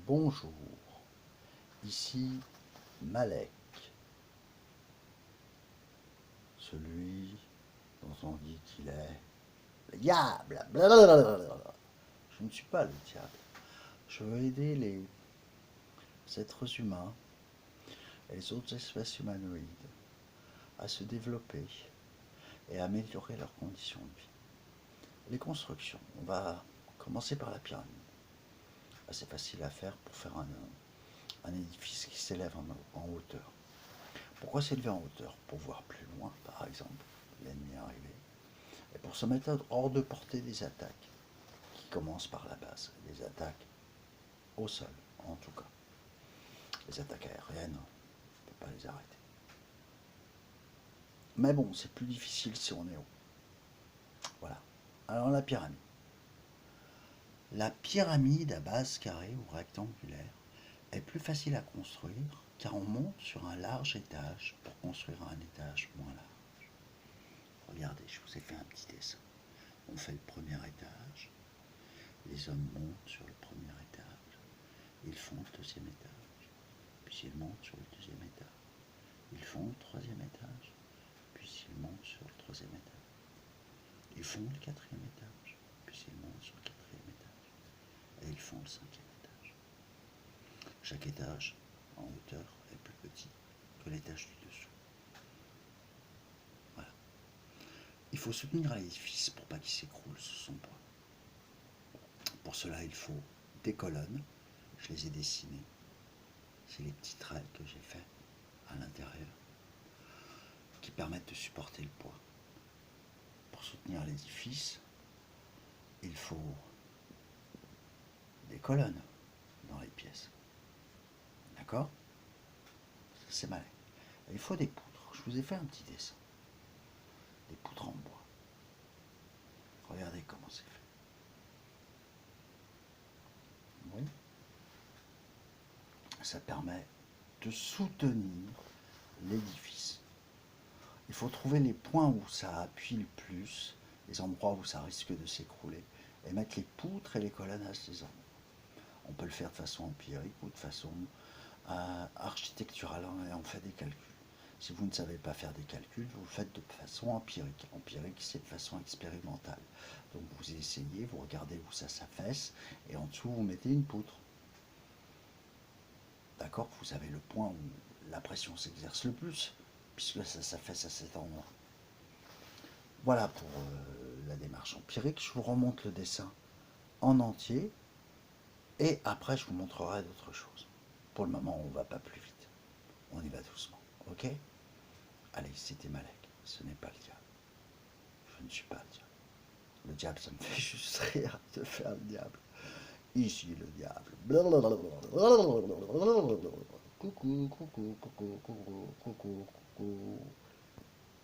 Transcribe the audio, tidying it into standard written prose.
Bonjour, ici Malek, celui dont on dit qu'il est le diable. Blablabla. Je ne suis pas le diable. Je veux aider les êtres humains et les autres espèces humanoïdes à se développer et à améliorer leurs conditions de vie. Les constructions, on va commencer par la pyramide. Assez facile à faire pour faire un édifice qui s'élève en hauteur. Pourquoi s'élever en hauteur? Pour voir plus loin, par exemple, l'ennemi arrivé, et pour se mettre hors de portée des attaques, qui commencent par la base, des attaques au sol, en tout cas. Les attaques aériennes, on ne peut pas les arrêter. Mais bon, c'est plus difficile si on est haut. Voilà. Alors la pyramide. La pyramide à base carrée ou rectangulaire est plus facile à construire car on monte sur un large étage pour construire un étage moins large. Regardez, je vous ai fait un petit dessin. On fait le premier étage, les hommes montent sur le premier étage, ils font le deuxième étage, puis ils montent sur le deuxième étage, ils font le troisième étage, puis ils montent sur le troisième étage, ils font le quatrième étage, puis ils montent sur le quatrième étage, et ils font le cinquième étage. Chaque étage en hauteur est plus petit que l'étage du dessous. Voilà. Il faut soutenir l'édifice pour pas qu'il s'écroule sous son poids. Pour cela, il faut des colonnes. Je les ai dessinées. C'est les petits traits que j'ai faits à l'intérieur qui permettent de supporter le poids. Pour soutenir l'édifice, il faut des colonnes dans les pièces. D'accord? C'est malin. Il faut des poutres. Je vous ai fait un petit dessin. Des poutres en bois. Regardez comment c'est fait. Oui. Ça permet de soutenir l'édifice. Il faut trouver les points où ça appuie le plus, les endroits où ça risque de s'écrouler, et mettre les poutres et les colonnes à ces endroits. On peut le faire de façon empirique ou de façon architecturale, et on fait des calculs. Si vous ne savez pas faire des calculs, vous le faites de façon empirique. Empirique, c'est de façon expérimentale. Donc vous essayez, vous regardez où ça s'affaisse, et en dessous, vous mettez une poutre. D'accord? Vous avez le point où la pression s'exerce le plus, puisque ça s'affaisse à cet endroit. Voilà pour la démarche empirique. Je vous remonte le dessin en entier, et après je vous montrerai d'autres choses. Pour le moment, on ne va pas plus vite. On y va doucement. Ok? Allez, c'était Malek. Ce n'est pas le diable. Je ne suis pas le diable. Le diable, ça me fait juste rire de faire le diable. Ici le diable. Coucou, coucou, coucou, coucou, coucou, coucou, coucou.